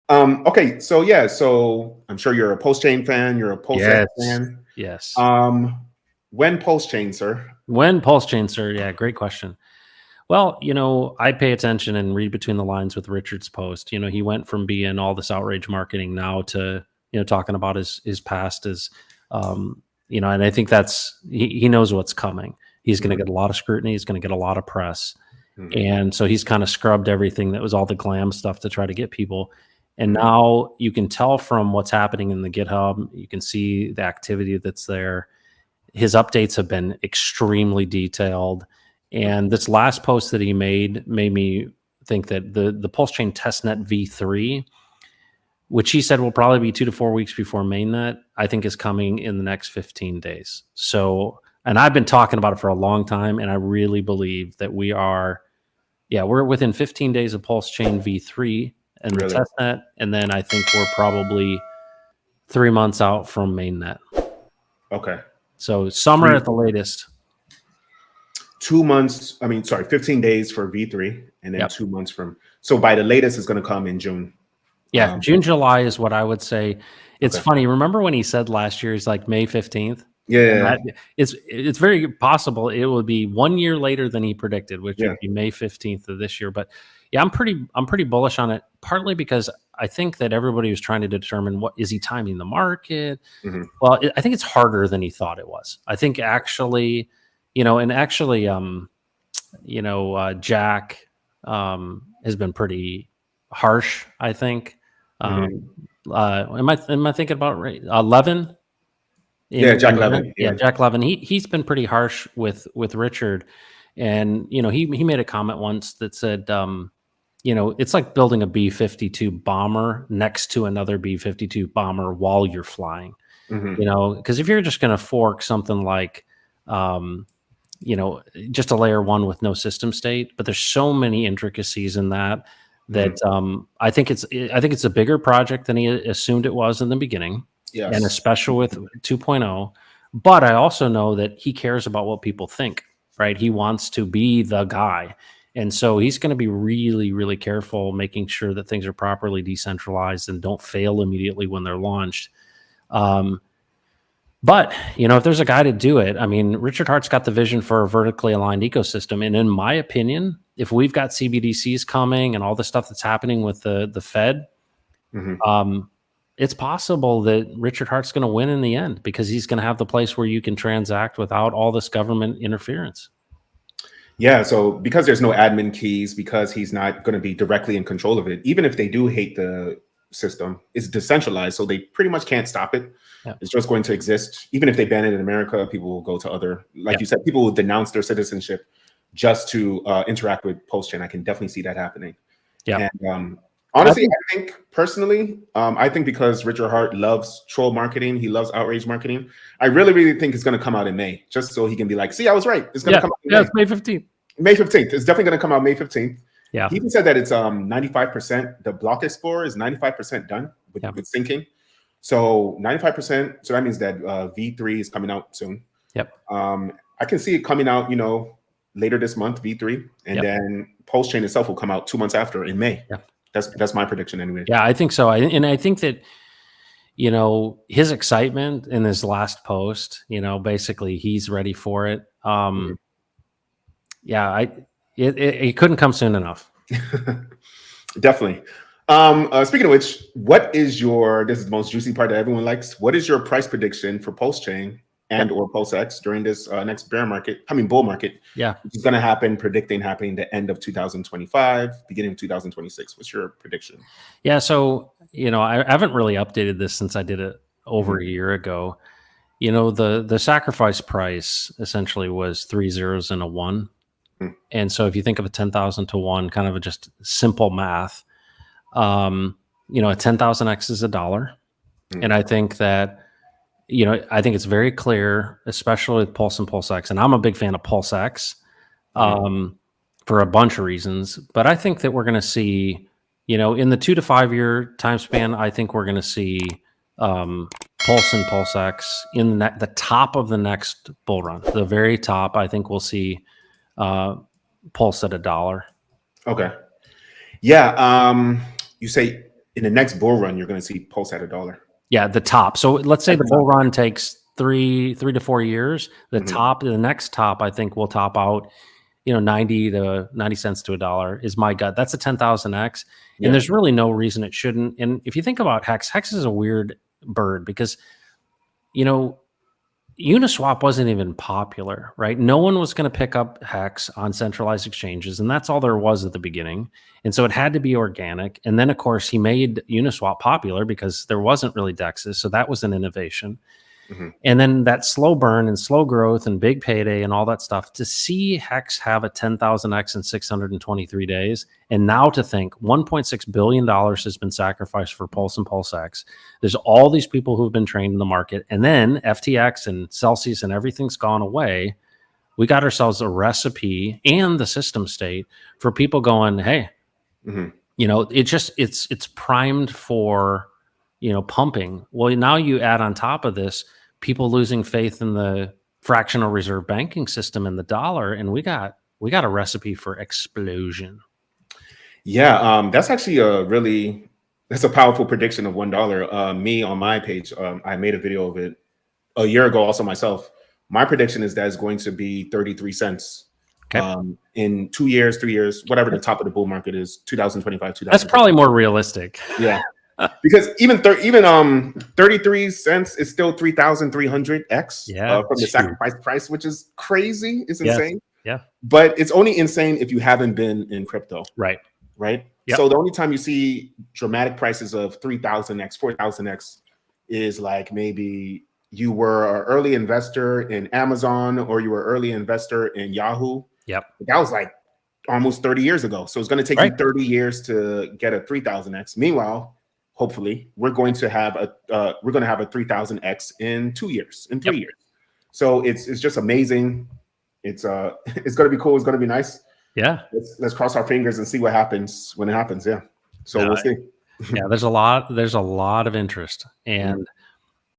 Okay, so yeah, so I'm sure you're a PulseChain fan, you're a PulseX fan. Yes. When PulseChain, sir? When PulseChain, sir? Yeah, great question. Well, I pay attention and read between the lines with Richard's post. He went from being all this outrage marketing now to, talking about his past as, and I think he knows what's coming. He's going to get a lot of scrutiny. He's going to get a lot of press. And so he's kind of scrubbed everything that was all the glam stuff to try to get people. And now you can tell from what's happening in the GitHub, you can see the activity that's there. His updates have been extremely detailed. And this last post that he made me think that the PulseChain testnet v3, which he said will probably be 2 to 4 weeks before mainnet, I think is coming in the next 15 days. So, and I've been talking about it for a long time, and I really believe that we're within 15 days of PulseChain v3 and the testnet, and then I think we're probably 3 months out from mainnet. Okay. So summer at the latest. 2 months, 15 days for V3, and then 2 months from. So by the latest, it's going to come in June. Yeah, June, July is what I would say. It's funny. Remember when he said last year, he's like May 15th? Yeah. It's very possible it will be 1 year later than he predicted, which would be May 15th of this year. But yeah, I'm pretty bullish on it, partly because I think that everybody was trying to determine what is he timing the market. Well, I think it's harder than he thought it was. I think actually, Jack has been pretty harsh, I think. Am I thinking about right? Levin? Jack Levin. Yeah, Jack Levin. He's been pretty harsh with Richard. And, he made a comment once that said, it's like building a B-52 bomber next to another B-52 bomber while you're flying, because if you're just going to fork something like, just a layer one with no system state, but there's so many intricacies in that I think it's a bigger project than he assumed it was in the beginning. Yes. And especially with 2.0. But I also know that he cares about what people think, right? He wants to be the guy. And so he's going to be really, really careful making sure that things are properly decentralized and don't fail immediately when they're launched. But, if there's a guy to do it, Richard Hart's got the vision for a vertically aligned ecosystem. And in my opinion, if we've got CBDCs coming and all the stuff that's happening with the Fed, it's possible that Richard Hart's going to win in the end because he's going to have the place where you can transact without all this government interference. Yeah, so because there's no admin keys, because he's not going to be directly in control of it, even if they do hate the system, it's decentralized, so they pretty much can't stop it. Yeah. It's just going to exist. Even if they ban it in America, people will go to other, like you said, people will denounce their citizenship just to interact with PulseChain. I can definitely see that happening. Yeah. And honestly, I think personally, I think because Richard Hart loves troll marketing, he loves outrage marketing. I really, really think it's going to come out in May, just so he can be like, see, I was right. It's going to come out in May. It's May 15th. May 15th. It's definitely going to come out May 15th. Yeah. He even said that it's 95%. The block explorer is 95% done with syncing. So 95%. So that means that V3 is coming out soon. Yep. I can see it coming out, later this month, V3, and then PulseChain itself will come out 2 months after in May. Yeah. That's my prediction anyway. Yeah, I think so. And I think that, his excitement in his last post, basically he's ready for it. It couldn't come soon enough. Definitely. Speaking of which, this is the most juicy part that everyone likes. What is your price prediction for PulseChain and or PulseX during this next bull market? Yeah. Which is going to happen, happening the end of 2025, beginning of 2026. What's your prediction? Yeah. So, I haven't really updated this since I did it over a year ago. The sacrifice price essentially was 3 zeros and a 1. And so if you think of a 10,000 to 1, kind of a just simple math, a 10,000x is $1. And I think that, I think it's very clear, especially with Pulse and PulseX, and I'm a big fan of PulseX for a bunch of reasons, but I think that we're going to see, in the 2 to 5 year time span, I think we're going to see Pulse and PulseX in the top of the next bull run, the very top. I think we'll see Pulse at $1. Okay. Yeah. You say in the next bull run, you're going to see Pulse at $1. Yeah, the top. So let's say the bull run takes three to 4 years. The top, the next top, I think will top out, 90 cents to $1 is my gut. That's a 10,000x. And there's really no reason it shouldn't. And if you think about Hex is a weird bird because, Uniswap wasn't even popular, right? No one was going to pick up Hex on centralized exchanges, and that's all there was at the beginning. And so it had to be organic. And then, of course, he made Uniswap popular because there wasn't really DEXs, so that was an innovation. And then that slow burn and slow growth and big payday and all that stuff, to see Hex have a 10,000x in 623 days, and now to think $1.6 billion has been sacrificed for Pulse and PulseX. There's all these people who've been trained in the market, and then FTX and Celsius and everything's gone away. We got ourselves a recipe and the system state for people going, hey, it's primed for, pumping. Well, now you add on top of this, people losing faith in the fractional reserve banking system and the dollar, and we got a recipe for explosion. Yeah, that's actually that's a powerful prediction of $1. Me on my page, I made a video of it a year ago also myself. My prediction is that it's going to be 33 cents in 2 years, 3 years, whatever the top of the bull market is, 2025, 2000. That's probably more realistic. Yeah. Because even 33 cents is still 3,300x from the sacrifice price, which is crazy. It's insane. Yeah. But it's only insane if you haven't been in crypto. Right. Yep. So the only time you see dramatic prices of 3,000x, 4,000x is like maybe you were an early investor in Amazon or you were an early investor in Yahoo. Yep. That was like almost 30 years ago. So it's going to take you 30 years to get a 3,000x. Meanwhile, hopefully, we're going to have a 3,000x in 2 years, in 3 years. So it's just amazing. It's going to be cool. It's going to be nice. Yeah. Let's cross our fingers and see what happens when it happens. Yeah. So we'll see. Yeah, there's a lot of interest, and